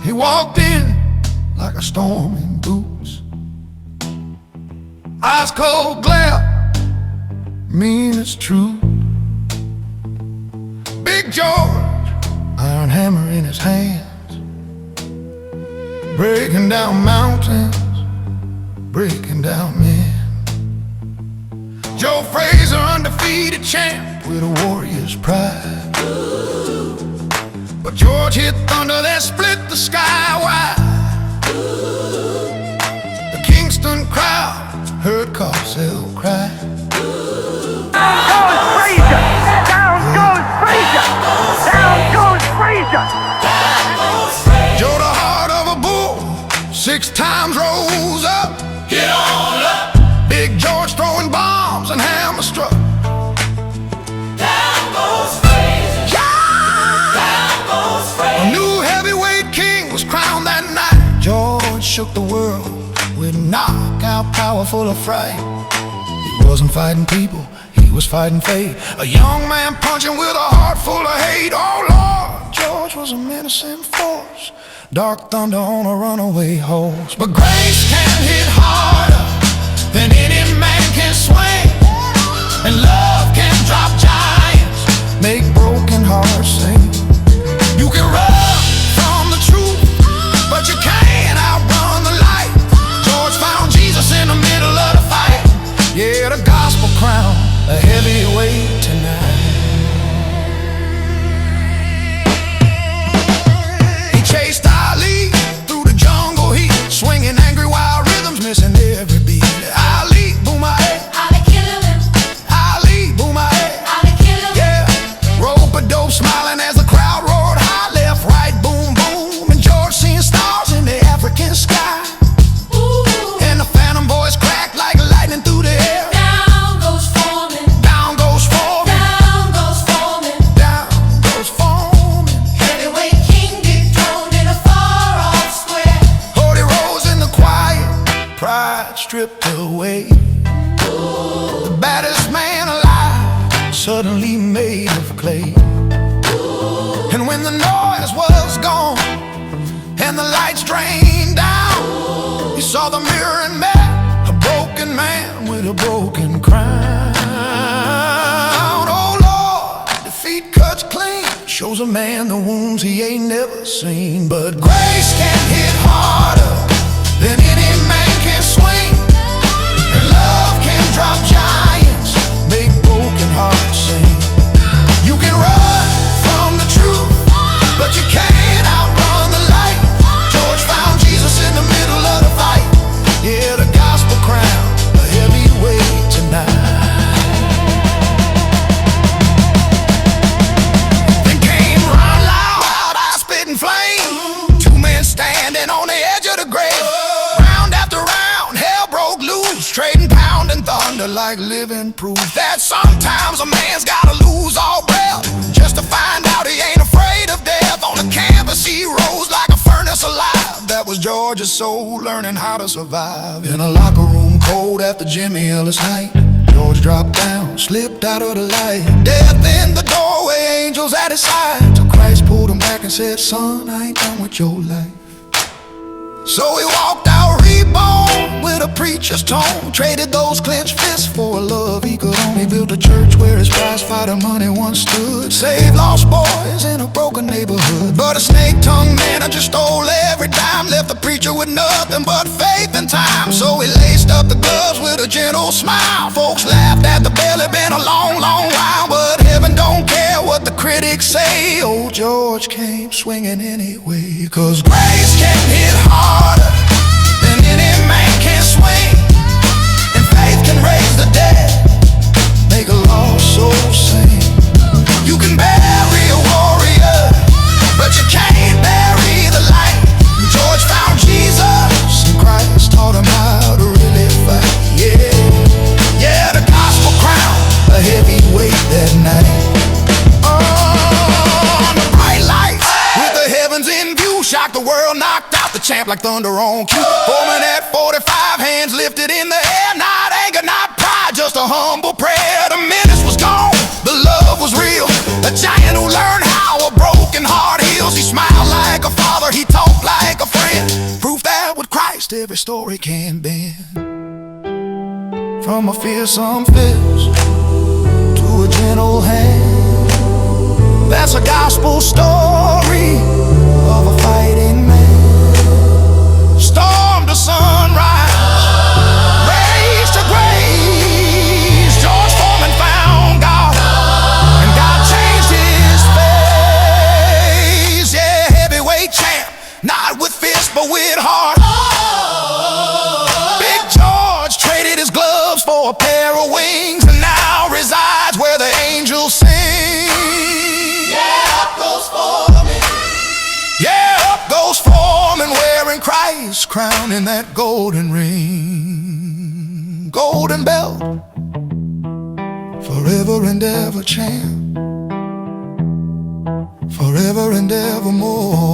He walked in like a storm in boots, ice cold glare, mean it's true. Big George, iron hammer in his hands, breaking down mountains, breaking down men. Joe Frazier, undefeated champ with a warrior's pride. But George hit thunder that split the sky wide. The Kingston crowd heard Carcel cry. Down goes Frazier! Down goes Frazier! Down goes Frazier! Joe, the heart of a bull, 6 times rose up. Get on up! Big George throwing bombs and hammer struck. Down goes Frazier! Down goes Frazier! A new heavyweight king was crowned that night. George shook the world with knockout power full of fright. He wasn't fighting people, he was fighting fate. A young man punching with a heart full of hate. Oh Lord, George was a menacing force, dark thunder on a runaway horse. But grace can hit harder than any man can swing, and love can drop giants, make broken hearts sing. You can run from the truth, but you can't outrun the light. George found Jesus in the middle of the fight. Yeah, the gospel crown, a heavy weight tonight. He chased Ali through the jungle heat, swinging angry wild rhythms, missing every beat. Ali, boom my head. Ali killing him. Ali, boom my head. Ali killing him. Yeah, rope-a-dope smiling as the crowd roared high, left, right, boom, boom. And George seeing stars in the African sky. Ooh. And the phantom voice cracked like lightning through the air. Down goes Foreman. Down goes Foreman. Down goes Foreman. Down goes Foreman. Heavyweight king dethroned in a far-off square. Holy rose in the quiet, pride stripped away. The baddest man alive, suddenly made of clay. And when the noise was gone and the lights drained down, he saw the mirror and met a broken man with a broken crown. Oh Lord, defeat cuts clean, shows a man the wounds he ain't never seen. But grace can hit harder than any man can swing, and love can drop giants, make broken hearts sing. You can run from the truth, but you can't outrun the light. George found Jesus in the middle of the fight. Yeah, the gospel crown, a heavy weight tonight. Then came round loud, eyes spitting flame. 2 men standing on the edge of the grave. Round after round, hell broke loose, trading pound and thunder like living proof that sometimes a man's gotta lose all breath just to find out he ain't afraid of death. On the canvas he rose like a furnace alive. That was George's soul learning how to survive. In a locker room cold after Jimmy Ellis' night, George dropped down, slipped out of the light. Death in the doorway, angels at his side, till Christ pulled him back and said, son, I ain't done with your life. So he walked out reborn with a preacher's tone, traded those clenched fists for a love he could own. He built a church where his prize fighter money once stood, saved lost boys in a broken neighborhood. But a snake-tongued manager stole every dime, left the preacher with nothing but faith and time. So he laced up the gloves with a gentle smile. Folks laughed at the belly, been a long, long while, but heaven don't care what the critics say. Old George came swinging anyway, 'cause grace can hit harder than any man can swing, and faith can raise the dead, make a lost soul sing. You can bury a warrior, but you can't bury the light. George found Jesus, and Christ taught him how to really fight. Yeah, yeah, the gospel crown, a heavy weight that night. champ like thunder on cue. Foreman at 45, hands lifted in the air. Not anger, not pride, just a humble prayer. The menace was gone, the love was real. A giant who learned how a broken heart heals. He smiled like a father, he talked like a friend. Proof that with Christ every story can bend. From a fearsome fist to a gentle hand, that's a gospel story of a fighting man. Storm to sunrise, race to grace. George Foreman found God, and God changed his face. Yeah, heavyweight champ, not with fist but with heart. Big George traded his gloves for a pair of wings, and now resides where the angels sing. Wearing Christ's crown in that golden ring, golden belt, forever and ever champ, forever and evermore.